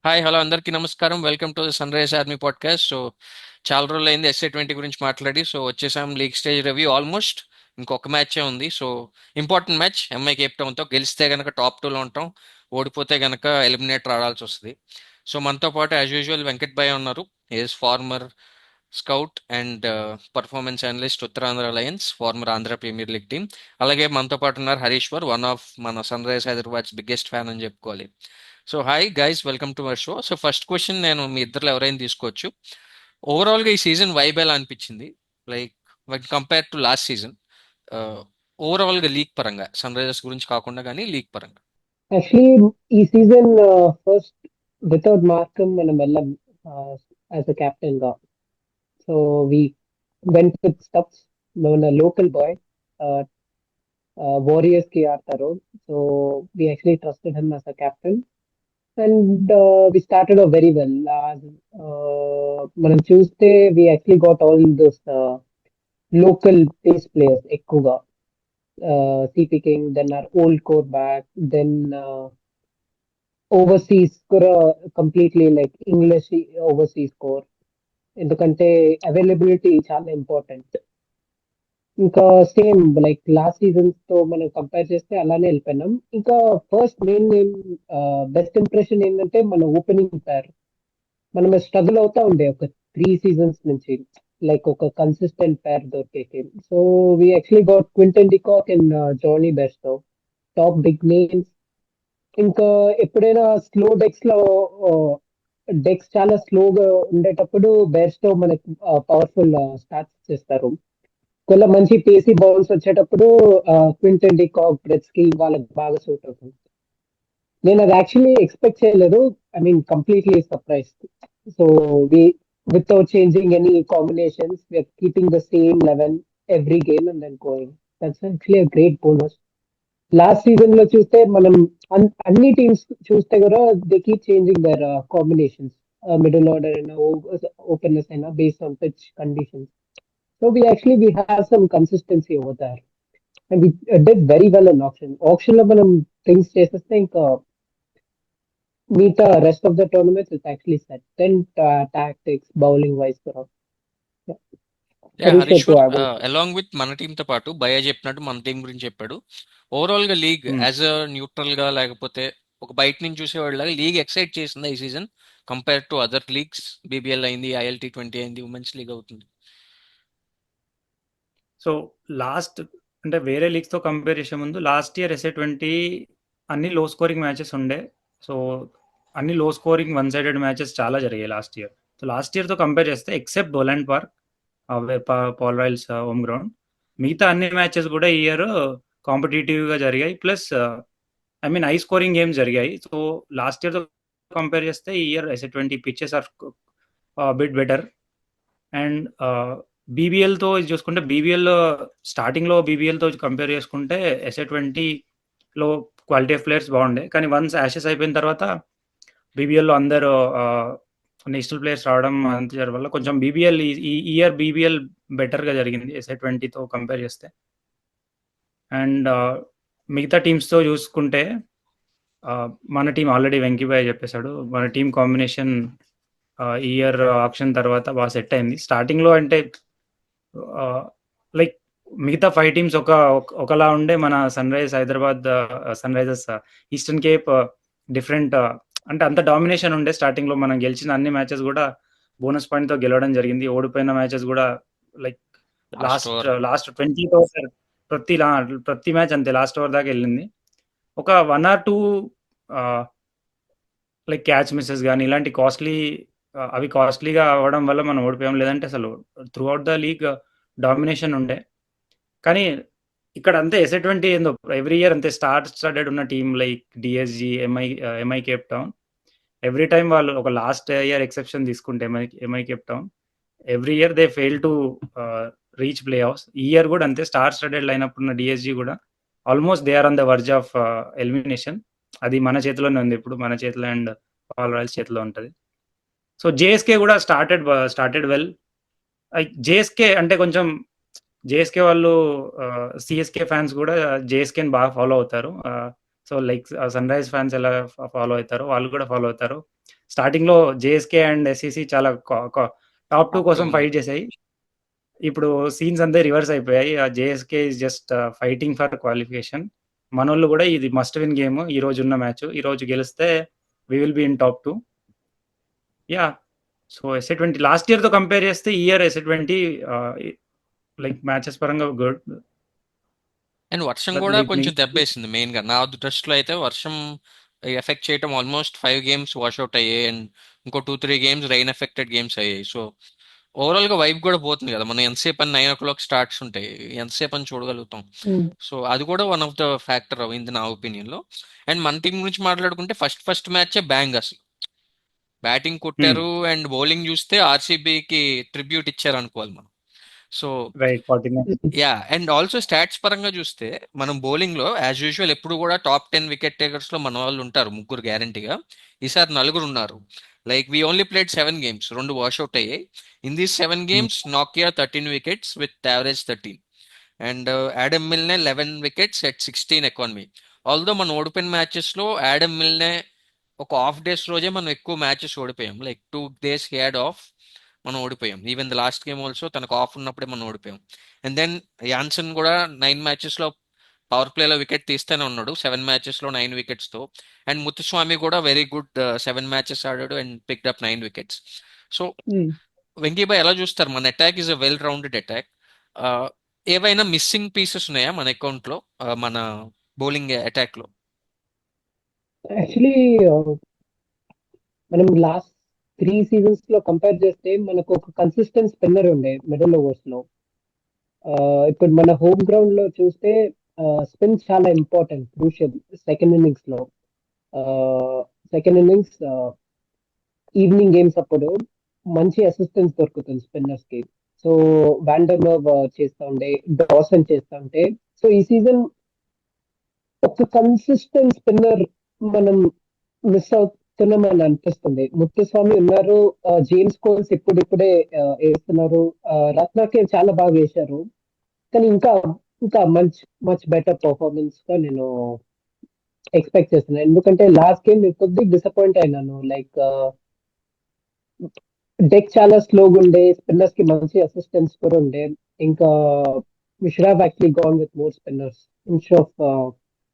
Hi hello అందరికీ నమస్కారం. Welcome to the sunrise army podcast. చాలా రోజులు అయింది ఎస్ఏ 20 గురించి మాట్లాడి. వచ్చేసాం లీగ్ స్టేజ్ రివ్యూ. ఆల్మోస్ట్ ఇంకొక మ్యాచే ఉంది. ఇంపార్టెంట్ మ్యాచ్ ఎంఐ కేప్ టౌన్తో. గెలిస్తే గనక టాప్ 2లో ఉంటాం, ఓడిపోతే గనక ఎలిమినేటర్ ఆడాల్సి వస్తుంది. మనతో పాటు యాజ్ యూజువల్ వెంకట్ భాయ్ ఉన్నారు. Is former scout and performance analyst Uttarandhra lions, former Andhra premier league team. అలాగే మనతో పాటు ఉన్నారు హరీశ్వర్, వన్ ఆఫ్ మన sunrise Hyderabad's biggest fan అని చెప్పుకోవాలి. Hi guys, welcome to my show. First question నేను మీ ఇద్దరు ఎవరైనా తీసుకోవచ్చు. ఓవరాల్గా ఈ సీజన్ వైబ్ ఎలా అనిపించింది? Like when compare to last season, ఓవరాల్గా లీగ్ పరంగా, సన్ రైజర్స్ గురించి కాకుండా కానీ లీగ్ పరంగా. యాక్చువల్లీ ఈ సీజన్ ఫస్ట్ వితౌట్ మార్కమ్ మనం వెళ్ళాం యాజ్ అ కెప్టెన్ గా. So we went with Stubbs. మన లోకల్ బాయ్ వారియర్స్ కి ఆడతారు. So we actually trusted him as a captain and we started very well. మనం చూస్తే we actually got all those local pace players ఎక్కువగా. CP king, then our old core back, then overseas కూడా completely like English overseas core. ఎందుకంటే availability చాలా important. ఇంకా same like last seasons తో మనం compare చేస్తే అలానే వెళ్ళిపోయినాం. ఇంకా ఫస్ట్ మెయిన్ బెస్ట్ ఇంప్రెషన్ ఏంటంటే మన ఓపెనింగ్ పేర్. మనం స్ట్రగుల్ అవుతా ఉండే ఒక 3 సీజన్స్ నుంచి, లైక్ ఒక కన్సిస్టెంట్ పేర్ దొరికేకి. So we actually got Quinton de Kock and Jonny Bairstow, top big names. ఇంకా ఎప్పుడైనా స్లో డెక్స్ లో డెక్స్ చాలా స్లోగా ఉండేటప్పుడు బేర్స్తో మనకి పవర్ఫుల్ స్టార్ట్స్ చేస్తారు. ఒకవేళ మంచి పేసీ బౌల్స్ వచ్చేటప్పుడు క్వింటన్ డికాక్, బ్రెట్స్కి వాళ్ళకి బాగా సూట్ అవుతుంది. నేను అది యాక్చువల్లీ ఎక్స్పెక్ట్ చేయలేదు. I mean completely surprise. So we without changing any combinations we are keeping the same eleven every game and then going. That's actually a great bonus. Last season లో చూస్తే మనం అన్ని టీమ్స్ చూస్తే కూడా they keep changing their combinations. Middle order అయినా openers అయినా based on pitch conditions. So we have some consistency over there and we did very well in auction లో మనం థింగ్స్ చేసేస్తే ఇంకా మిగతా rest of the tournaments it's actually set and tactics bowling wise కూడా. Harish to Harishwar, add. Along with మన టీంతో పాటు భయ చెప్పినట్టు మన టీం గురించి చెప్పాడు. ఓవరాల్గా లీగ్ హ్మ్. యాజ్ అ న్యూట్రల్గా, లేకపోతే ఒక బయట నుంచి చూసేవాళ్ళగా లీగ్ ఎక్సైట్ చేసిందా ఈ season compare to other leagues? BBL అయింది, ILT20 అయింది, ఉమెన్స్ లీగ్ అవుతుంది. సో, లాస్ట్ అంటే వేరే లీగ్స్‌తో కంపేర్ చేసే ముందు లాస్ట్ ఇయర్ ఎస్ఏ20 అన్ని లో స్కోరింగ్ మ్యాచెస్ ఉండే. సో, అన్ని లో స్కోరింగ్ వన్ సైడెడ్ మ్యాచెస్ చాలా జరిగాయి లాస్ట్ ఇయర్. సో, లాస్ట్ ఇయర్‌తో కంపేర్ చేస్తే except Boland park, Paarl Royals home ground, మిగతా అన్ని మ్యాచెస్ కూడా ఈ ఇయర్ కాంపిటీటివ్‌గా జరిగాయి. Plus I mean high scoring games జరిగాయి. సో, లాస్ట్ ఇయర్‌తో కంపేర్ చేస్తే ఈ ఇయర్ ఎస్ఏ20 pitches are bit better. And బీబీఎల్తో చూసుకుంటే బీబీఎల్లో స్టార్టింగ్లో బీబీఎల్తో కంపేర్ చేసుకుంటే ఎస్ఏ20లో క్వాలిటీ ఆఫ్ ప్లేయర్స్ బాగుండే. కానీ వన్స్ యాషెస్ అయిపోయిన తర్వాత బీబీఎల్లో అందరూ నేషనల్ ప్లేయర్స్ రావడం అంత వల్ల కొంచెం బీబీఎల్ ఈ ఇయర్ బీబీఎల్ బెటర్గా జరిగింది ఎస్ఏ20తో కంపేర్ చేస్తే. అండ్ మిగతా టీమ్స్తో చూసుకుంటే మన టీం ఆల్రెడీ వెంకీబాయ్ చెప్పేశాడు. మన టీం కాంబినేషన్ ఈ ఇయర్ ఆప్షన్ తర్వాత బాగా సెట్ అయింది. స్టార్టింగ్లో అంటే లైక్ మిగతా 5 టీమ్స్ ఒకలా ఉండే, మన Sunrise Hyderabad, Sunrisers Eastern Cape different. అంటే అంత డామినేషన్ ఉండే స్టార్టింగ్లో. మనం గెలిచిన అన్ని మ్యాచెస్ కూడా బోనస్ పాయింట్తో గెలవడం జరిగింది. ఓడిపోయిన మ్యాచెస్ కూడా like last last over. Last 20th over ప్రతి మ్యాచ్ అంతే లాస్ట్ ఓవర్ దాకా వెళ్ళింది. ఒక 1 or 2 లైక్ క్యాచ్ మిస్సెస్ కానీ ఇలాంటి అవి కాస్ట్లీగా అవ్వడం వల్ల మనం ఓడిపోయాం. లేదంటే అసలు throughout the league domination ఉండే. కానీ ఇక్కడ అంతే ఎస్ఏ20 ఏందో ఎవ్రీ ఇయర్ అంతే స్టార్టెడ్ ఉన్న team like DSG, MI Cape Town. Every time వాళ్ళు ఒక లాస్ట్ ఇయర్ ఎక్సెప్షన్ తీసుకుంటే MI Cape Town every year they fail to reach playoffs. ఈ ఇయర్ కూడా అంతే స్టడెడ్ లైనప్ ఉన్న డిఎస్జి కూడా almost they are on the verge of elimination. అది మన చేతిలోనే ఉంది ఇప్పుడు. మన చేతిలో అండ్ పాల్ రాయల్స్ చేతిలో ఉంటుంది. సో జేఎస్కే కూడా స్టార్టెడ్ వెల్. జేఎస్కే అంటే కొంచెం జేఎస్కే వాళ్ళు సిఎస్కే ఫ్యాన్స్ కూడా జేఎస్కేని బాగా ఫాలో అవుతారు. So like Sunrise fans ఎలా ఫాలో అవుతారో వాళ్ళు కూడా ఫాలో అవుతారు. స్టార్టింగ్లో జేఎస్కే అండ్ ఎస్ఈసి చాలా టాప్ 2 కోసం ఫైట్ చేశాయి. ఇప్పుడు సీన్స్ అంతా రివర్స్ అయిపోయాయి. JSK is just fighting for qualification. మనోళ్ళు కూడా ఇది మస్ట్ విన్ గేమ్. ఈ రోజు ఉన్న మ్యాచ్ ఈ రోజు గెలిస్తే we will be in top 2. Yeah so ఎస్ఏ20 లాస్ట్ ఇయర్తో కంపేర్ చేస్తే ఈ ఇయర్ ఎస్ఏ20 లైక్ మ్యాచెస్ పరంగా గుడ్. అండ్ వర్షం బట్ కూడా కొంచెం దెబ్బేసింది మెయిన్ గా నా దృష్టిలో అయితే. వర్షం ఎఫెక్ట్ చేయటం ఆల్మోస్ట్ 5 గేమ్స్ వాష్అవుట్ అయ్యాయి అండ్ ఇంకో 2-3 గేమ్స్ రైన్ ఎఫెక్టెడ్ గేమ్స్ అయ్యాయి. సో ఓవరాల్ గా వైబ్ కూడా పోతుంది కదా. మనం ఎంతసేపు అని 9 o'clock స్టార్ట్స్ ఉంటాయి, ఎంతసేపు అని చూడగలుగుతాం. సో అది కూడా వన్ ఆఫ్ ద ఫ్యాక్టర్ అయింది నా ఒపీనియన్ లో. అండ్ మన టీం గురించి మాట్లాడుకుంటే ఫస్ట్ మ్యాచ్ బ్యాంగ్ అసలు. బ్యాటింగ్ కొట్టారు అండ్ బౌలింగ్ చూస్తే ఆర్సీబీకి ట్రిబ్యూట్ ఇచ్చారు అనుకోవాలి మనం. So right 49. Yeah, and also stats పరంగా చూస్తే మనం బౌలింగ్ లో యాజ్ యూజువల్ ఎప్పుడు కూడా టాప్ 10 వికెట్ టేకర్స్ లో మన వాళ్ళు ఉంటారు, ముగ్గురు గ్యారంటీగా. ఈసారి నలుగురు ఉన్నారు. Like we only played 7 games, 2 washout అయ్యాయి. ఇన్ దీస్ 7 గేమ్స్ నాకియా 13 wickets with average 13 and Adam Milne 11 wickets at 16 economy. Although మనం ఓడిపోయిన మ్యాచెస్ లో యాడమ్ మిల్నే ఒక హాఫ్ డేస్ రోజే మనం ఎక్కువ మ్యాచెస్ ఓడిపోయాం. లైక్ 2 days హ్యాడ్ ఆఫ్, మనం ఓడిపోయాం. Even the last game also తనకు ఆఫ్ ఉన్నప్పుడే మనం ఓడిపోయాం. అండ్ దెన్ యాన్సన్ కూడా 9 matches లో పవర్ ప్లేలో వికెట్ తీస్తూనే ఉన్నాడు, 7 matches లో 9 wickets తో. అండ్ ముత్తుస్వామి కూడా వెరీ గుడ్ 7 matches ఆడాడు and picked up 9 wickets. So వెంకీబాయ్ ఎలా చూస్తారు? మన attack is a well rounded attack. ఏవైనా మిస్సింగ్ పీసెస్ ఉన్నాయా మన అకౌంట్ లో, మన బౌలింగ్ అటాక్ లో? యాక్చువల్లీ మనం లాస్ట్ 3 seasons లో కంపేర్ చేస్తే మనకు ఒక కన్సిస్టెంట్ స్పిన్నర్ ఉండే మిడిల్ ఓవర్స్ లో. ఇప్పుడు మన హోమ్ గ్రౌండ్ లో చూస్తే స్పిన్ చాలా ఇంపార్టెంట్, క్రూషియల్. సెకండ్ ఇన్నింగ్స్ లో సెకండ్ ఇన్నింగ్స్ ఈవినింగ్ గేమ్స్ అప్పుడు మంచి అసిస్టెన్స్ దొరుకుతుంది స్పిన్నర్స్ కి. సో వాండర్మర్ చేస్తా ఉండే, డాసన్ చేస్తా ఉంటే, సో ఈ సీజన్ ఒక కన్సిస్టెంట్ స్పిన్నర్ మనం మిస్ అవుతున్నామని అనిపిస్తుంది. ముత్తుస్వామి ఉన్నారు, జేమ్స్ కోల్స్ ఇప్పుడిప్పుడే వేస్తున్నారు, రత్నాకే చాలా బాగా వేశారు. కానీ ఇంకా ఇంకా మచ్ బెటర్ పర్ఫార్మెన్స్ గా నేను ఎక్స్పెక్ట్ చేస్తున్నాను. ఎందుకంటే లాస్ట్ గేమ్ కొద్దిగా డిసప్పాయింట్ అయినాను. లైక్ డెక్ చాలా స్లోగా ఉండే, స్పిన్నర్స్ కి మంచి అసిస్టెన్స్ కూడా ఉండే. ఇంకా we should have actually gone with more spinners instead of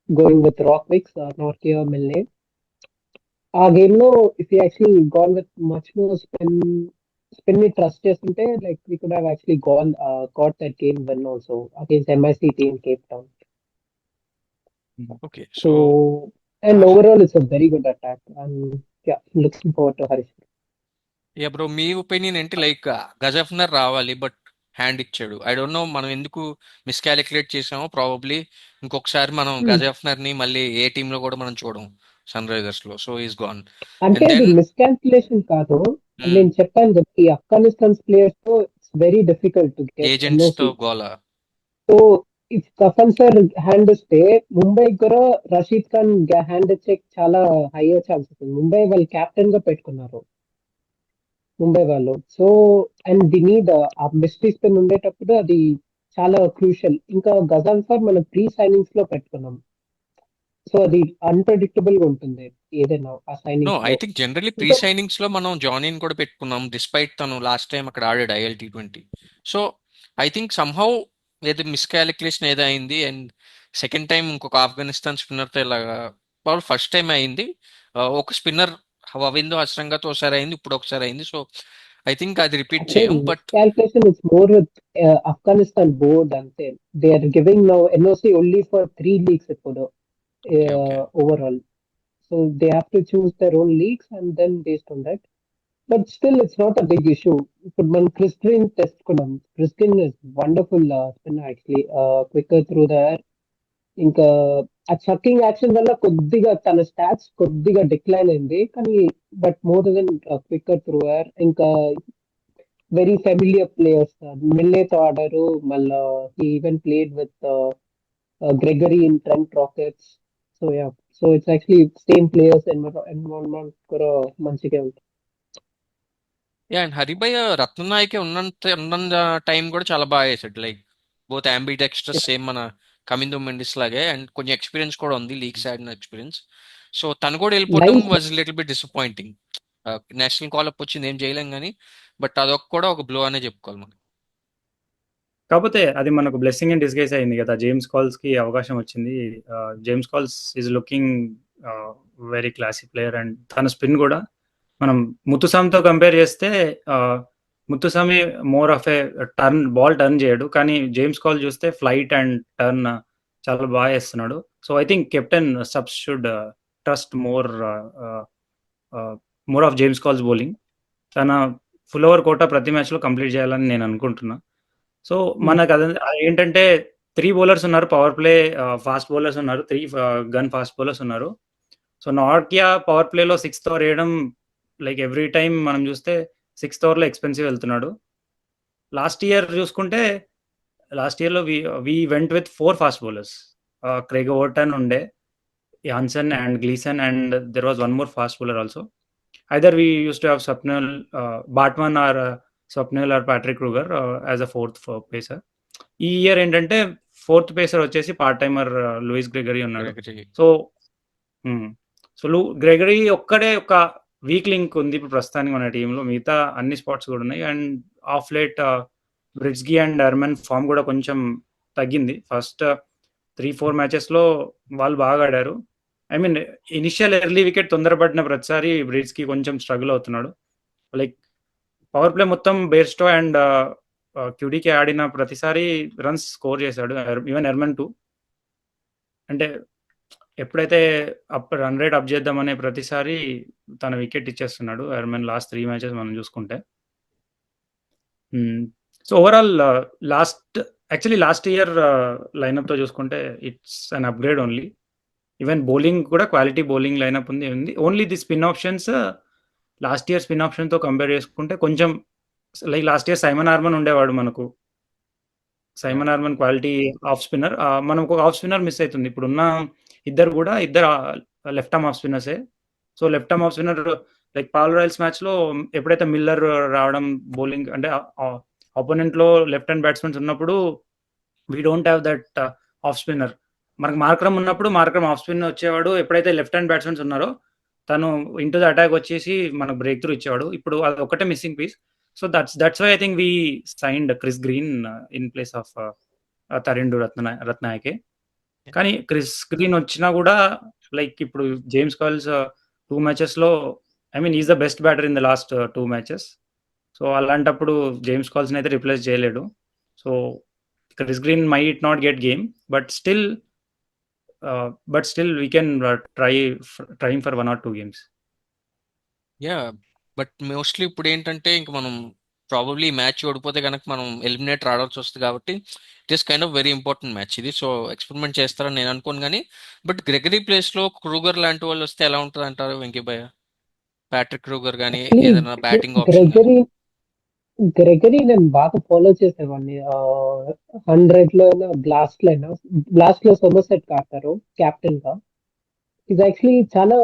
going with Rockwicks, Nortje, Milne. ఆ గేమ్ లో if you actually gone with much more spin ని ట్రస్ట్ చేస్తుంటే, like we could have actually got that game win also against MIC team Cape town. Okay, so so and overall it's a very good attack and yeah, looking forward to Harish. Yeah bro, me opinion ఏంటి? Like గజఫ్నర్ రావాలి but hand ఇచ్చాడు. I don't know మనం ఎందుకు మిస్కాలిక్యులేట్ చేసామో. Probably ఇంకొకసారి మనం గజఫ్నర్ ని మళ్ళీ ఏ టీమ్ లో కూడా మనం చూడం సన్ రైజర్స్ లో. So is gone. అంటే అండ్ అది దెన్ మిస్కాల్కులేషన్ కాదు. నేను చెప్పాను కదా, ఈ ఆఫ్ఘనిస్తాన్ ప్లేయర్స్ తో it's very difficult to get agents తో ఎన్ఓసి. గోల. సో ఇఫ్ కఫన్ సార్ హ్యాండ్ ఇస్తే ముంబై కూడా రషీద్ ఖాన్ హ్యాండ్ ఇచ్చే చాలా హైయర్ ఛాన్సెస్ ఉంది. ముంబై వాళ్ళు క్యాప్టెన్ గా పెట్టుకున్నారు ముంబై వాళ్ళు. సో అండ్ ది నీడ్ ఆ మిస్ట్రీ స్పిన్ ఉండేటప్పుడు అది చాలా క్రూషియల్. ఇంకా గజాన్ సార్ మనం ప్రీ సైనింగ్స్ లో పెట్టుకున్నాం. సో అది అన్ప్రెడిక్టబుల్ గా ఉంటుంది ఏదైనా ఆ నో, సైనింగ్స్ ఐ లో. థింక్ జనరలీ ప్రీ ఇంకా సైనింగ్స్ లో మనం జాయిన్ కూడా పెట్టుకున్నాం, డిస్పైట్ తను లాస్ట్ టైం అక్కడ ఆడాడు ILT20. So I think somehow ఏదో మిస్కాలిక్యులేషన్ ఏదో అయింది. అండ్ సెకండ్ టైం ఇంకొక ఆఫ్ఘనిస్తాన్ స్పిన్నర్తో ఇలాగా, ఫస్ట్ టైం అయింది. ఒక స్పిన్నర్ రవీంద్ర అశ్రంగాతో ఒకసారి అయింది, ఇప్పుడు ఒకసారి అయింది. సో ఐ థింక్ అది రిపీట్ అంటే చేయం. But miscalculation is more with Afghanistan board అంతే. They are giving now NOC only for 3 leagues ఇప్పుడు okay, okay. Overall. So they have to choose their own leagues and then based on that. But still it's not a big issue. ఇప్పుడు మనం Kristin తెచ్చుకున్నాం. Kristin is wonderful spinner actually, quicker through the air. ఇంకా ఆ చక్కింగ్ action వల్ల కొద్దిగా తన stats కొద్దిగా decline అయింది, కానీ but more then quicker through air. ఇంకా వెరీ ఫెమిలియర్ ప్లేయర్స్ మిల్లేతో ఆడారు. మళ్ళా he even played with Gregory in Trent Rockets. So ya, so it's actually same players environment కూడా మంచిగా ఉంటుంది. యా, అండ్ హరిభయ్య రత్ననాయకే ఉన్నంత టైం కూడా చాలా బాగా వేసాడు. లైక్ బోత్ అంబి డెక్స్టర్ సేమ్ మన కమిందో మెండిస్ లాగే, అండ్ కొంచెం ఎక్స్పీరియన్స్ కూడా ఉంది, లీగ్స్ ఆడిన ఎక్స్పీరియన్స్. సో తను కూడా వెళ్ళిపోవటం nice. Was little bit disappointing. National call up వచ్చింది, ఏం చేయలేం కానీ, బట్ అదొక కూడా ఒక బ్లో అనే చెప్పుకోవాలి మనం. కాకపోతే అది మనకు బ్లెస్సింగ్ ఇన్ డిస్గైజ్ అయింది కదా, జేమ్స్ కాల్స్ కి అవకాశం వచ్చింది. James calls is looking very classy player, and తన స్పిన్ కూడా మనం ముత్తుసామితో కంపేర్ చేస్తే Muthusamy more of A ball turn చేయడు, కానీ జేమ్స్ కాల్ చూస్తే ఫ్లైట్ అండ్ టర్న్ చాలా బాగా చేస్తున్నాడు. So I think captain subs should trust more of James calls bowling. తన ఫుల్ ఓవర్ కోటా ప్రతి మ్యాచ్లో కంప్లీట్ చేయాలని నేను అనుకుంటున్నా. సో మనకు అది ఏంటంటే 3 బౌలర్స్ ఉన్నారు, పవర్ ప్లే ఫాస్ట్ బౌలర్స్ ఉన్నారు, 3 గన్ ఫాస్ట్ బౌలర్స్ ఉన్నారు. సో నార్కియా పవర్ ప్లేలో 6th ఓవర్ వేయడం లైక్ ఎవ్రీ టైం మనం చూస్తే 6th ఓవర్లో ఎక్స్పెన్సివ్ వెళ్తున్నాడు. లాస్ట్ ఇయర్ చూసుకుంటే లాస్ట్ ఇయర్లో we went with 4 fast bowlers. Craig Overton ఉండే, Jansen and Gleeson, and there was one more fast bowler also. Either we used to have Swapnil, Batman or Swapnil or Patrick Kruger as a fourth pacer. ఈ year ఏంటంటే 4th pacer వచ్చేసి part timer Louis Gregory ఉన్నాడు. So Gregory ఒక్కడే ఒక weak link ఉంది ఇప్పుడు ప్రస్తుతానికి మన టీంలో, మిగతా అన్ని స్పాట్స్ కూడా ఉన్నాయి. And of late Breetzke and Hermann form కూడా కొంచెం తగ్గింది. ఫస్ట్ 3-4 మ్యాచెస్లో వాళ్ళు బాగా ఆడారు. I mean initial early wicket తొందరపడిన ప్రతిసారి బ్రిడ్స్కి కొంచెం స్ట్రగుల్ అవుతున్నాడు. లైక్ పవర్ ప్లే మొత్తం బేర్స్టో అండ్ క్యూడీకి ఆడిన ప్రతిసారి రన్స్ స్కోర్ చేశాడు, ఈవెన్ ఎర్మన్ 2. అంటే ఎప్పుడైతే రన్ రేట్ అప్ చేద్దామనే ప్రతిసారి తన వికెట్ ఇచ్చేస్తున్నాడు ఎర్మన్ లాస్ట్ 3 మ్యాచెస్ మనం చూసుకుంటే. సో ఓవరాల్ లాస్ట్ ఇయర్ లైనప్తో చూసుకుంటే it's an upgrade only. Even bowling కూడా క్వాలిటీ బౌలింగ్ లైనప్ ఉంది. Only the spin options last year spin ఆప్షన్తో కంపేర్ చేసుకుంటే కొంచెం like last year Simon Harmer ఉండేవాడు మనకు. Simon Harmer quality off spinner, మనకు ఒక ఆఫ్ స్పిన్నర్ మిస్ అవుతుంది. ఇప్పుడున్న ఇద్దరు లెఫ్ట్ ఆర్మ్ ఆఫ్ స్పిన్నర్సే. So left arm off spinner like Paarl Royals మ్యాచ్లో ఎప్పుడైతే మిల్లర్ రావడం బౌలింగ్ అంటే ఆపోనెంట్లో లెఫ్ట్ హ్యాండ్ బ్యాట్స్మెన్స్ ఉన్నప్పుడు we don't have that off spinner. మనకు మార్క్రమ్ ఉన్నప్పుడు మార్క్రమ్ ఆఫ్ స్పిన్ వచ్చేవాడు, ఎప్పుడైతే లెఫ్ట్ హ్యాండ్ బ్యాట్స్మెన్స్ ఉన్నారో తను ఇంటూ ద అటాక్ వచ్చేసి మనకు బ్రేక్ త్రూ ఇచ్చేవాడు. ఇప్పుడు అది ఒకటే missing piece. So that's why I think we signed Chris Green in place of Tharindu Ratnayake. కానీ క్రిస్ గ్రీన్ వచ్చినా కూడా లైక్ ఇప్పుడు జేమ్స్ కాల్స్ 2 మ్యాచెస్లో I mean is the best batter in the last 2 matches. So అలాంటప్పుడు జేమ్స్ కాల్స్ని అయితే replace చేయలేడు. So Chris Green might not get game, but still we can try him for 1 or 2 games. But mostly ఇప్పుడు ఏంటంటే ఇంక మనం probably match ఓడిపోతే కనుక మనం ఎలిమినేటర్ ఆడాల్సి వస్తుంది కాబట్టి it is kind of very important match ఇది. సో ఎక్స్పెరిమెంట్ చేస్తారని నేను అనుకోను, కానీ బట్ గ్రెగరీ ప్లేస్లో క్రూగర్ లాంటి వాళ్ళు వస్తే ఎలా ఉంటుంది అంటారు వెంకీభయ్య? ప్యాట్రిక్ క్రూగర్ కానీ ఏదైనా బ్యాటింగ్ ఆప్షన్? గ్రెగరీ నేను బాగా ఫాలో చేసేవాడిని. 100లో బ్లాస్ట్ లో సోమర్సెట్ ఆడతారు క్యాప్టెన్ గా. ఇది యాక్చువల్లీ చాలా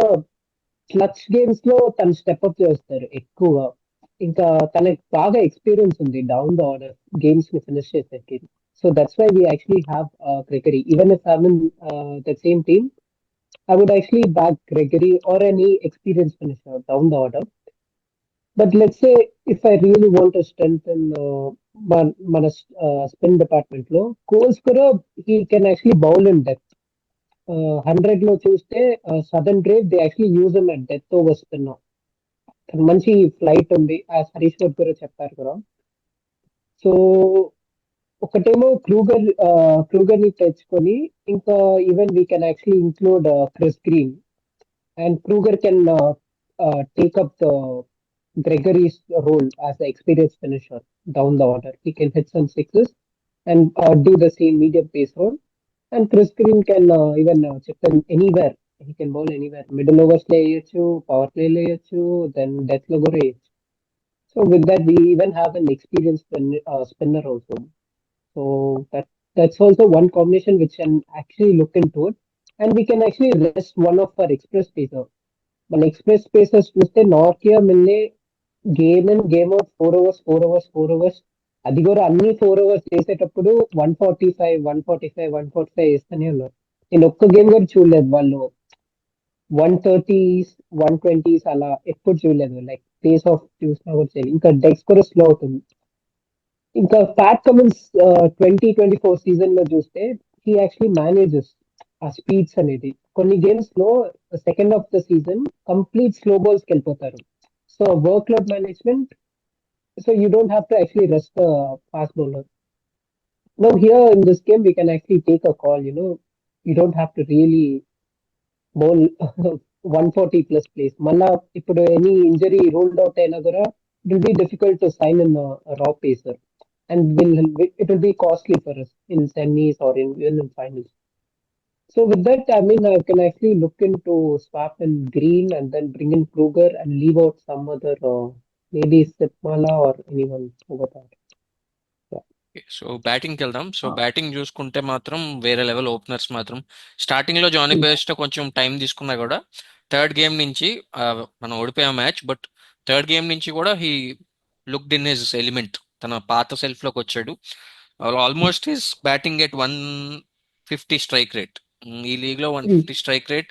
క్లచ్ గేమ్స్ లో తను స్టెప్అప్ చేస్తారు ఎక్కువగా. ఇంకా తనకి బాగా ఎక్స్పీరియన్స్ ఉంది డౌన్ ద ఆర్డర్ గేమ్స్ ని ఫినిష్ చేసేకి. So that's why we actually have Gregory. Even if I mean the same team, I would actually back Gregory or any experienced finisher down the order. But let's say if I really want to strengthen మన spin department లో, Coles కూడా he can actually bowl in depth. 100 లో చూస్తే southern drive they actually use him at death over spin. మంచి flight ఉంది, as Harish work కూడా చెప్పారు కదా. సో ఒకటేమో క్రూగర్ ని తెచ్చుకొని, ఇంకా even we can actually include Chris green, and Kruger can take up the Gregory's role as the experienced finisher down the order. He can hit some sixes and do the same medium pace role. And Chris Green can even chip in anywhere. He can bowl anywhere. Middle overs layyachu, power play layyachu, then death logo layyachu. So with that, we even have an experienced spinner also. So that's also one combination which can actually look into it. And we can actually rest one of our express pacer. మన express pacers చూస్తే నార్కియా Mille game in game out 4 overs అది కూడా అన్ని 4 overs చేసేటప్పుడు 145 వేస్తూనే ఉన్నారు. నేను ఒక్క గేమ్ కూడా చూడలేదు వాళ్ళు 130s 120s అలా ఎప్పుడు చూడలేదు. లైక్ పేస్ ఆఫ్ చూసినా కూడా చేయలేదు. ఇంకా డెక్స్ కూడా స్లో అవుతుంది. ఇంకా ప్యాట్ కమిన్స్ 2024 సీజన్ లో చూస్తే హీ యాక్చువల్లీ మేనేజెస్ ఆ స్పీడ్స్ అనేది. కొన్ని గేమ్స్ లో second of the season complete slow balls కి వెళ్ళిపోతారు. So work load management. So you don't have to actually rest the fast bowler. Now here in this game we can actually take a call. You don't have to really bowl 140 plus plays. Malla ఇప్పుడు any injury ruled out అయినా కూడా it will be difficult to sign in a raw pacer, and it will be costly for us in semis or even in finals. So with that, I mean, I can actually look into swap in Green and then bring in Kruger and leave out some other, maybe Sipmala or anyone over that. Yeah. So బ్యాటింగ్కి వెళ్దాం. So batting చూసుకుంటే మాత్రం వేరే level openers మాత్రం starting లో Jonny Mm. Bairstow కొంచెం time తీసుకున్నా కూడా థర్డ్ గేమ్ నుంచి మనం ఓడిపోయాం మ్యాచ్, బట్ థర్డ్ గేమ్ నుంచి కూడా he looked in his element, తన పాత సెల్ఫ్ లోకి వచ్చాడు. Almost his batting at 150 strike rate. ఈ లీగ్ లో 150 strike rate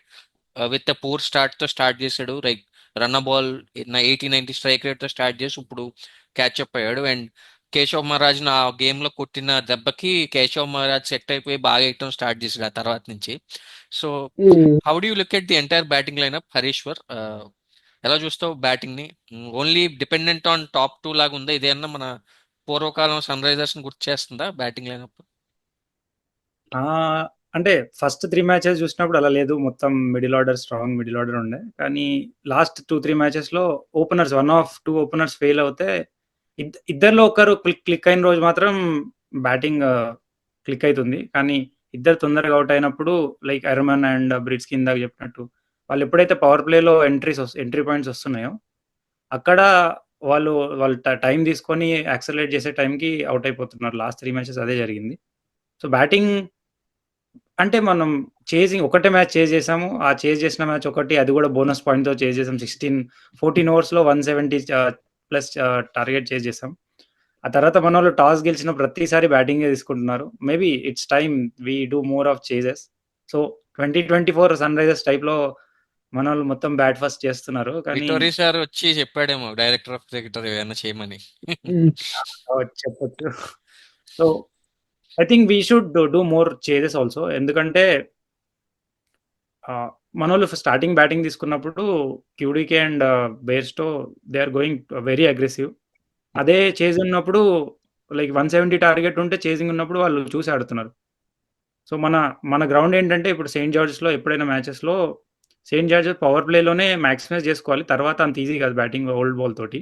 with poor start తో స్టార్ట్ చేశాడు. Like run ball 80-90 strike rate తో స్టార్ట్ చేసి ఇప్పుడు క్యాచ్అప్ అయ్యాడు. అండ్ కేశవ్ మహారాజ్ నా గేమ్ లో కొట్టిన దెబ్బకి కేశవ్ మహారాజ్ సెట్ అయిపోయి బాగా వేయటం స్టార్ట్ చేశాడు ఆ తర్వాత నుంచి. So Mm. How do you look at the entire batting lineup Harishwar? ఎలా చూస్తావు బ్యాటింగ్ ని? Only dependent on top two లాగా ఉందా? ఇదేమన్నా మన పూర్వకాలం సన్ రైజర్స్ ని గుర్తు చేస్తుందా బ్యాటింగ్ లైనప్? ఆ! అంటే ఫస్ట్ 3 మ్యాచెస్ చూసినప్పుడు అలా లేదు. మొత్తం middle order, strong middle order ఉండే. కానీ లాస్ట్ 2, 3 మ్యాచెస్‌లో ఓపెనర్స్ 1 ఆఫ్ 2 ఓపెనర్స్ ఫెయిల్ అవుతే ఇద్దరిలో ఒకరు క్లిక్ అయిన రోజు మాత్రం బ్యాటింగ్ క్లిక్ అయితుంది. కానీ ఇద్దరు తొందరగా అవుట్ అయినప్పుడు లైక్ ఎర్మన్ అండ్ బ్రిడ్స్‌కి ఇందాక చెప్పినట్టు వాళ్ళు ఎప్పుడైతే పవర్ ప్లేలో ఎంట్రీ పాయింట్స్ వస్తున్నాయో అక్కడ వాళ్ళు వాళ్ళు టైం తీసుకొని యాక్సలరేట్ చేసే టైంకి అవుట్ అయిపోతున్నారు. లాస్ట్ 3 మ్యాచెస్ అదే జరిగింది. సో బ్యాటింగ్ అంటే మనం ఒకటే మ్యాచ్ చేజ్ చేసాము. ఆ చేజ్ చేసిన మ్యాచ్ ఒకటి, అది కూడా బోనస్ పాయింట్‌తో చేజ్ చేసాం. 14 ఓవర్స్‌లో 170 ప్లస్ టార్గెట్ చేజ్ చేసాం. ఆ తర్వాత మనోళ్ళు టాస్ గెలిచిన ప్రతిసారి బ్యాటింగే తీసుకుంటున్నారు. Maybe it's time we do more of chases. So 2024 Sunrisers టైప్‌లో మనోళ్ళు మొత్తం బ్యాట్ ఫస్ట్ చేస్తున్నారు. కానీ విటోరీ సార్ వచ్చి చెప్పాడేమో డైరెక్టర్ ఆఫ్ క్రికెటర్ ఏమైనా చేయమని. Mm. చెప్పొచ్చు. So I think we should do more chases also. ఎందుకంటే మనోళ్ళు స్టార్టింగ్ బ్యాటింగ్ తీసుకున్నప్పుడు QDK and Bairstow they are going very aggressive. అదే చేజ్ ఉన్నప్పుడు లైక్ 170 టార్గెట్ ఉంటే చేజింగ్ ఉన్నప్పుడు వాళ్ళు చూసి ఆడుతున్నారు. సో మన మన గ్రౌండ్ ఏంటంటే ఇప్పుడు సెయింట్ జార్జెస్‌లో ఎప్పుడైనా మ్యాచెస్‌లో సెయింట్ జార్జెస్ పవర్ ప్లేలోనే మాక్సిమైజ్ చేసుకోవాలి. తర్వాత అంత ఈజీ కాదు బ్యాటింగ్ ఓల్డ్ బాల్ తోటి.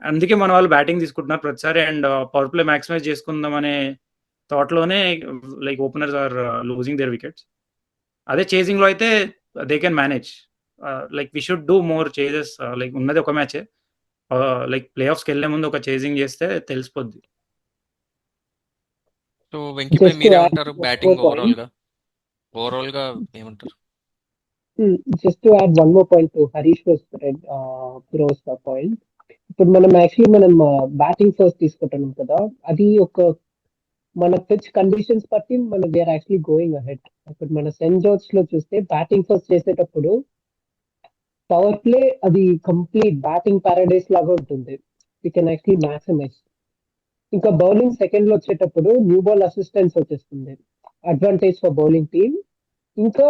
అందుకే మన వాళ్ళు బ్యాటింగ్ తీసుకుంటున్నారు ప్రతిసారి. అండ్ పవర్ ప్లే మాక్సిమైజ్ చేసుకుందాం అనే థాట్‌లోనే like openers are losing their wickets. అదే చేజింగ్‌లో అయితే they can manage. Like we should do more chases. Like ఉన్నది ఒక మ్యాచే. లైక్ ప్లే ఆఫ్స్‌కెళ్ళే ముందు ఒక చేజింగ్ చేస్తే తెలిసిపోద్ది. So Venky Bhai Just to add మీరేమంటారు one more batting point. Overall గా ఏమంటారు? Just to add one more point to Harish was Pro's point. ఇప్పుడు మనం యాక్చువల్లీ బ్యాటింగ్ ఫస్ట్ తీసుకుంటున్నాం కదా, అది ఒక మన పిచ్ కండిషన్స్ బట్టి మనం వేర్ యాక్చువల్లీ గోయింగ్ అహెడ్. ఇప్పుడు మన సెంట్ జార్జ్ లో చూస్తే బ్యాటింగ్ ఫస్ట్ చేసేటప్పుడు పవర్ ప్లే అది కంప్లీట్ బ్యాటింగ్ పారడైస్ లాగా ఉంటుంది. We can actually maximise. ఇంకా బౌలింగ్ సెకండ్ లో వచ్చేటప్పుడు న్యూ బాల్ అసిస్టెన్స్ వచ్చేస్తుంది, అడ్వాంటేజ్ ఫర్ బౌలింగ్ టీమ్. ఇంకా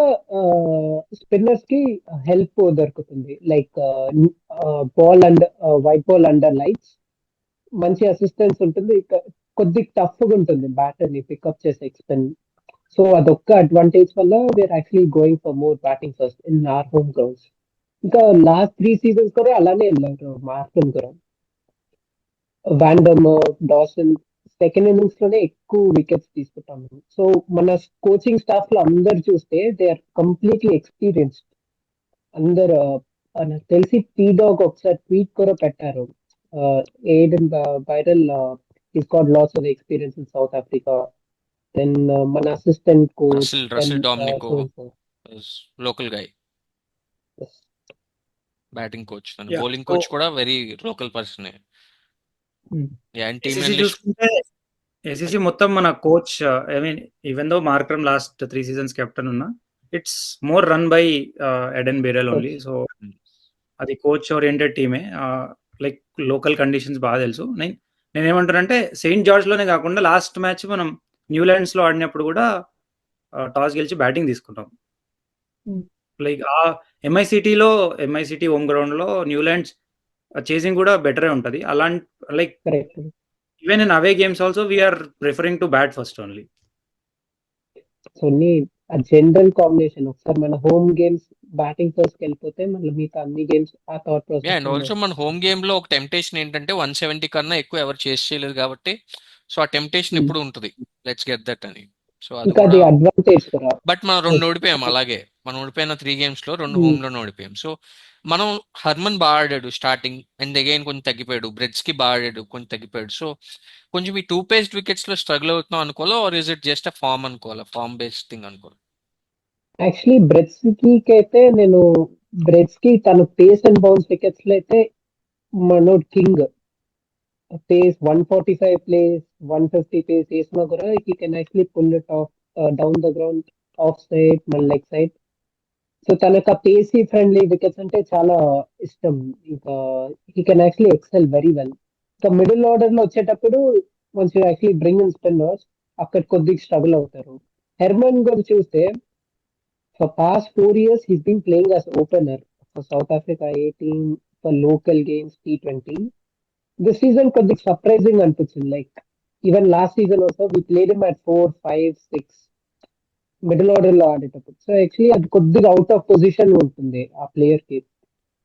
స్పిన్నర్స్ కి హెల్ప్ దొరుకుతుంది, like ball under white ball under lights మంచి అసిస్టెన్స్ ఉంటుంది. ఇక కొద్ది టఫ్ గా ఉంటుంది బ్యాటర్ ని పికప్ చేసే స్పిన్. సో అదొక్క అడ్వాంటేజ్ వల్ల we are actually going for more batting first in our home grounds. ఇంకా లాస్ట్ 3 సీజన్స్ కూడా అలానే వెళ్ళారు మార్కన్ కూడా. వాండమ్, డాసన్ సెకండ్ ఇన్నింగ్స్ లోనే ఎక్కువ వికెట్స్ తీసుకుంటాము. సో మన కోచింగ్ స్టాఫ్ లో అందరు చూస్తే దే ఆర్ కంప్లీట్లీ ఎక్స్పీరియన్స్డ్. అందరు నాకు తెలిసి టీ డాగ్ ఒకసారి ట్వీట్ కూడా పెట్టారు. Aiden Birrell is got lots of experience in South Africa. Then మన assistant coach then Russell Domingo so local guy, batting coach. Yeah! Bowling so coach కూడా very local పర్సనే. And team SEC చూసుకుంటే SEC మొత్తం మన coach I mean even though Markram last 3 seasons captain ఉన్నా it's more run by Aiden Birrell only. So అది coach oriented టీమే. Like local conditions బాగా తెలుసు. నేనేమంటానంటే సెయింట్ జార్జ్‌లోనే కాకుండా లాస్ట్ మ్యాచ్ మనం న్యూలాండ్స్‌లో ఆడినప్పుడు కూడా టాస్ గెలిచి బ్యాటింగ్ తీసుకున్నాం. లైక్ ఎంఐ సిటీ హోమ్ గ్రౌండ్‌లో న్యూలాండ్స్ చేసింగ్ కూడా బెటరే ఉంటది. Like correct. Even in away games also we are preferring to bat first only. So ఆ జనరల్ కాంబినేషన్ ఒకసారి మన హోమ్ గేమ్స్ బ్యాటింగ్ ఫస్ట్ వెళ్ళిపోతే మళ్ళీ మిగతా అన్ని గేమ్స్ ఆ థాట్ అండ్ ప్రాసెస్ ఆల్సో మన హోమ్ గేమ్ లో ఒక టెంప్టేషన్ ఏంటంటే 170 కన్నా ఎక్కువ ఎవరు చేసి చేయలేదు కాబట్టి సో ఆ టెంప్టేషన్ ఎప్పుడు ఉంటుంది లెట్స్ గెట్ దట్ అని. సో అది ఇంకా అది కూడా అడ్వాంటేజ్ కూడా. బట్ మనం 2 ఓడిపోయాం అలాగే. మనం ఓడిపోయిన 3 గేమ్స్ లో 2 హోమ్ లోనే ఓడిపోయాం. సో మనం హర్మన్ బాగా ఆడాడు స్టార్టింగ్ అండ్ అగైన్ కొంచెం తగ్గిపోయాడు. బ్రెడ్స్ కి బాగా ఆడాడు కొంచెం తగ్గిపోయాడు. సో కొంచెం ఈ 2 పేస్డ్ వికెట్స్ లో స్ట్రగుల్ అవుతున్నాం అనుకోవాలా or is it just a form అనుకోవాలా, ఫార్మ్ బేస్డ్ థింగ్ అనుకోవాలి. యాక్చువల్లీ అయితే నేను తను పేస్ అండ్ బౌన్స్ వికెట్స్ లో అయితే మనోడ్ కింగ్. పేస్ 145 ప్లేస్ 150 పేస్ వేసినా కూడా he can actually pull it off down the ground, off side, మన లెగ్ సైడ్. సో తనకు ఆ పేసీ ఫ్రెండ్లీ వికెట్స్ అంటే చాలా ఇష్టం. ఇంకా he can actually excel very well. ఇంకా మిడిల్ ఆర్డర్ లో వచ్చేటప్పుడు కొంచెం యాక్చువల్లీ బ్రింగ్ ఇన్ స్పిన్నర్స్ అక్కడ కొద్దిగా స్ట్రగుల్ అవుతారు. హెర్మన్ గారు చూస్తే for past 4 years he's been playing as opener for South Africa A team for local games T20. This season కొద్దిగా సర్ప్రైజింగ్ అనిపించింది. Like even last season also we played him at 4, 5, 6 middle order లో ఆడేటప్పుడు. So actually అది కొద్దిగా out of position ఉంటుంది ఆ player కి.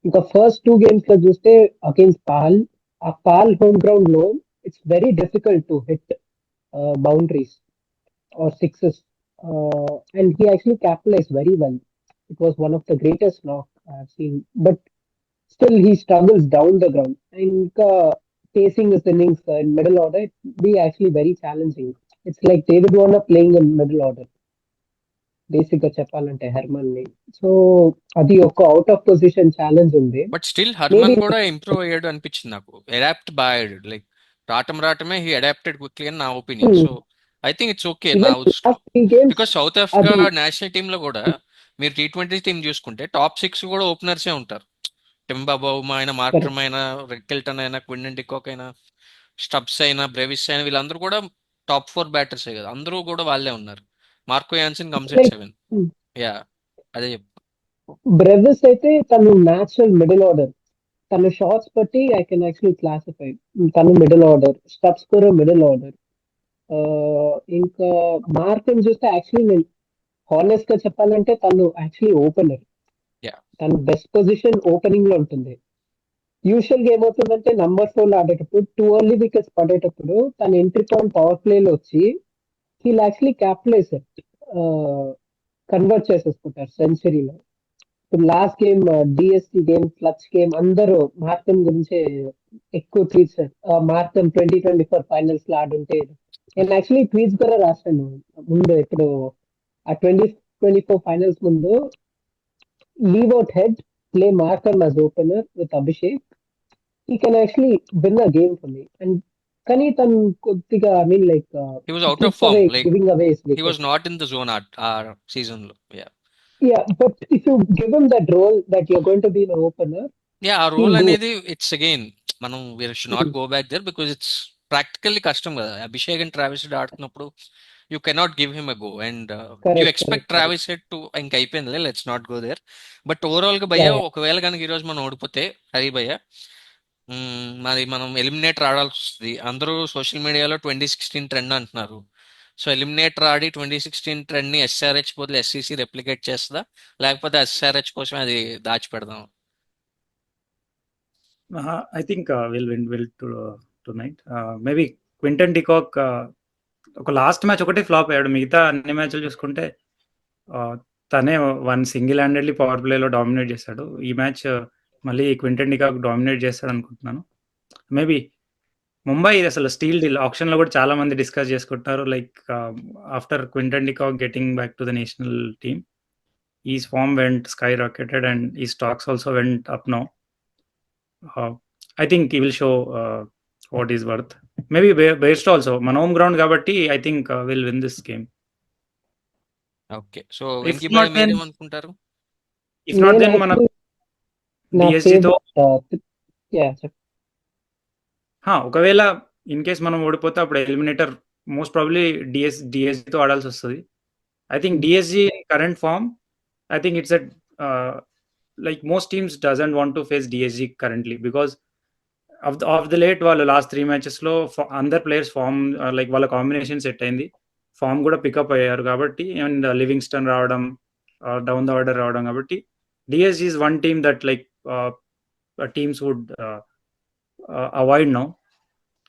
ఇంకా ఫస్ట్ 2 గేమ్స్ లో చూస్తే అగైన్స్ ఆ పాల్ హోమ్ గ్రౌండ్ లో it's very difficult to hit boundaries or sixes. And he actually capitalized very well. It was one of the greatest knock I have seen. But still, he struggles down the ground. And pacing his innings in middle order, it be actually very challenging. It's like David Warner playing in middle order. Basic గా చెప్పాలంటే Hermon ని. So అది ఒక out of position challenge ఉంది. But still Harman కూడా improve అయ్యాడు అనిపించింది నాకు. అడాప్ట్ బాగా అయ్యాడు. లైక్ రావటమే హీ అడాప్టెడ్ క్విక్లీ అని నా opinion. So I think it's okay నా because South Africa national team లో కూడా మీరు T20 టీం చూసుకుంటే టాప్ 6 కూడా ఓపెనర్సే ఉంటారు. టింబా బౌమా అయినా, మార్క్రమ్ అయినా, రెక్కెల్టన్ అయినా, క్వింటన్ డికాక్ అయినా, స్టబ్స్ అయినా, బ్రెవిస్ అయినా వీళ్ళందరూ కూడా టాప్ 4 బ్యాటర్సే కదా. అందరూ కూడా వాళ్ళే ఉన్నారు. Marco Jansen comes at 7. Yeah అదే చెప్పు. బ్రెవిస్ అయితే తను న్యాచురల్ మిడిల్ ఆర్డర్. తన షాట్స్ బట్టి ఐ కెన్ యాక్చువల్లీ క్లాసిఫై. తను మిడిల్ ఆర్డర్, స్టబ్స్ కూడా మిడిల్ ఆర్డర్. ఇంకా మార్కన్ చూస్తే యాక్చువల్లీ నేను హానెస్ట్ గా చెప్పాలంటే తను యాక్చువల్లీ ఓపెనర్. తన బెస్ట్ పొజిషన్ ఓపెనింగ్ లో ఉంటుంది. యూజువల్ గా ఏమవుతుందంటే నంబర్ 4 లో ఆడేటప్పుడు 2 ఎర్లీ వికెట్స్ పడేటప్పుడు తన ఎంట్రీ పాయింట్ పవర్ ప్లే లో వచ్చి హీల్ యాక్చువల్లీ క్యాపిటలైజ్ కన్వర్ట్ చేసేసుకుంటారు సెంచరీలో. ఇప్పుడు last game DSC game, clutch game అందరూ మార్కన్ గురించి ఎక్కువ ట్వీట్స్. మార్కన్ 2024 ఫైనల్స్ లో ఆడుంటే నేను యాక్చువల్లీ ట్వీట్స్ కూడా రాశాను ముందు. ఇప్పుడు ఆ 2024 ఫైనల్స్ ముందు leave out head, play మార్కన్ as opener with Abhishek. He can actually win a game for me. And కానీ తను కొద్దిగా I mean like He was out of form. Like giving away he was not in the zone our season లో. Yeah, but if you give him that role that you're going to be an opener, ఆ role అనేది it's again మనం we should not go back there because it's practically కష్టం కదా. Abhishek and Travis Head ఆడుతున్నప్పుడు you cannot give him a go and you expect Travis Head to ఇంక అయిపోయింది, let's not go there. But overall గా భయ్య ఒకవేళ కనుక ఈరోజు మనం ఓడిపోతే హరి భయ్య మరి మనం ఎలిమినేటర్ ఆడాల్సి వస్తుంది. అందరూ సోషల్ మీడియాలో 2016 ట్రెండ్ అంటున్నారు. సో ఎలిమినేటర్ ఆడి 2016 ట్రెండ్ ని ఎస్ఆర్హెచ్ బదులు ఎస్సీసీ రెప్లికేట్ చేస్తుందా, లేకపోతే ఎస్ఆర్హెచ్ కోసం అది దాచిపెడదాం? I think we'll win tonight. Maybe Quinton de Kock ఒక లాస్ట్ మ్యాచ్ ఒకటే ఫ్లాప్ అయ్యాడు. మిగతా అన్ని మ్యాచ్లు చూసుకుంటే తనే సింగిల్ హ్యాండెడ్లీ పవర్ ప్లేలో డామినేట్ చేశాడు. ఈ మ్యాచ్ మళ్ళీ క్వింటన్ డికాక్ డామినేట్ చేస్తాడు అనుకుంటున్నాను. మేబీ ముంబై అసలు స్టీల్ డీల్ ఆప్షన్ లో కూడా చాలా మంది డిస్కస్ చేసుకుంటున్నారు. Like after Quinton de Kock getting back to the national team, his form went skyrocketed and his stocks also went up now. I think he will show what is worth. Maybe best also మన home ground కాబట్టి I think will win this game. Okay. So if Venky bhai not then మీరేమనుకుంటారు? నేను మన actually నా డిఎస్జితో favourite ఒకవేళ in case మనం ఓడిపోతే అప్పుడు ఎలిమినేటర్ మోస్ట్ ప్రాబ్లీ డిఎస్జితో ఆడాల్సి వస్తుంది. I think DSG current form, I think it's like most teams doesn't want to face DSG currently because of the late వాళ్ళు లాస్ట్ 3 మ్యాచెస్లో అందర్ ప్లేయర్స్ ఫామ్ లైక్ వాళ్ళ కాంబినేషన్ సెట్ అయింది, ఫామ్ కూడా pickup అయ్యారు కాబట్టి, అండ్ లివింగ్స్టన్ రావడం, down the order రావడం కాబట్టి DSG is one team that like teams would avoid now.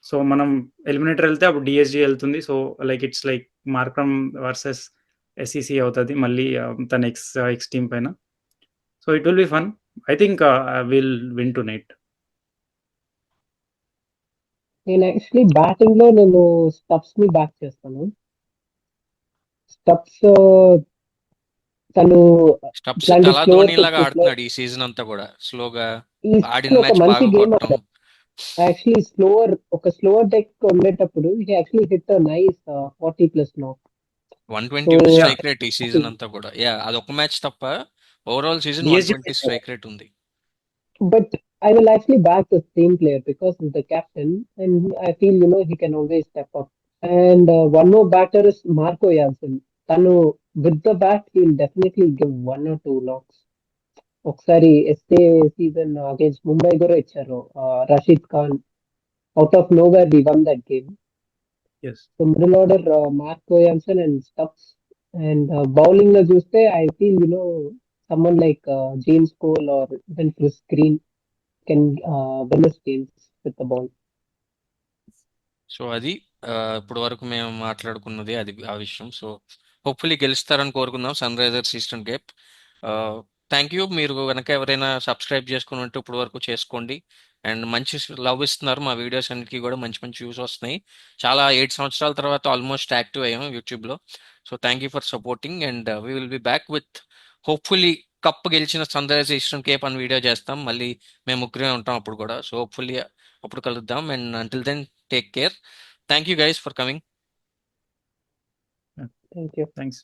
So మనం ఎలిమినేటర్ వెళ్తే అప్పుడు డిఎస్జి వెళ్తుంది. So like it's like Markram versus SEC అవుతుంది మళ్ళీ తన ఎక్స్ టీమ్ పైన. So it will be fun. I think will win tonight. నేను actually batting లో నేను స్టబ్స్ ని బ్యాక్ చేస్తాను. స్టబ్స్ తను స్టబ్స్ ఇట్లాంటి అలా స్లోవర్ ధోని లాగా పిచ్చెస్ లో ఆడుతున్నాడు ఈ సీజన్ అంతా కూడా, స్లోగా ఈ ఆడిన season ఒక మ్యాచ్ మంచి బాగా గేమ్ కొట్టడం. ఆడాడు. యాక్చువల్లీ స్లోవర్ డెక్ ఉండేటప్పుడు he actually hit nice 40+ no. 120 so ఉంది Yeah. స్ట్రైక్ రేట్ ఈ సీజన్ అంతా కూడా. యా, అది ఒక మ్యాచ్ తప్ప overall season DSG 120 strike rate ఉంది. but I will actually back the same player because he's the captain and I feel he can always step up. And one more batter is Marco Jansen. Tanu with the bat he'll definitely give 1 or 2 knocks. ఒకసారి SA season against Mumbai కూడా ఇచ్చారు. Rashid Khan out of nowhere we won that game. Yes. So middle order Marco Jansen and Stubbs. And bowling లో చూస్తే I feel someone like James Cole or even Chris Green can win us games with the ball. So అది ఇప్పుడు వరకు మేము మాట్లాడుకున్నది అది ఆ విషయం. So hopefully గెలుస్తారని కోరుకుందాం Sunrisers Eastern Cape. Thank you. మీరు కనుక ఎవరైనా సబ్స్క్రైబ్ చేసుకుని ఉంటే ఇప్పుడు వరకు చేసుకోండి. అండ్ మంచి లవ్ ఇస్తున్నారు మా వీడియోస్ అన్నిటికీ కూడా, మంచి మంచి వ్యూస్ వస్తున్నాయి. చాలా 8 సంవత్సరాల తర్వాత ఆల్మోస్ట్ యాక్టివ్ అయ్యాము యూట్యూబ్లో. So thank you for supporting and we will be back with hopefully cup గెలిచిన సన్ రైజర్స్ ఈస్టర్న్ కేప్ అని వీడియో చేస్తాం. మళ్ళీ మేము ముగ్గురే ఉంటాం అప్పుడు కూడా. సో హోప్ఫుల్లీ అప్పుడు కలుద్దాం. And until then take care. Thank you guys for coming. Thank you. Thanks.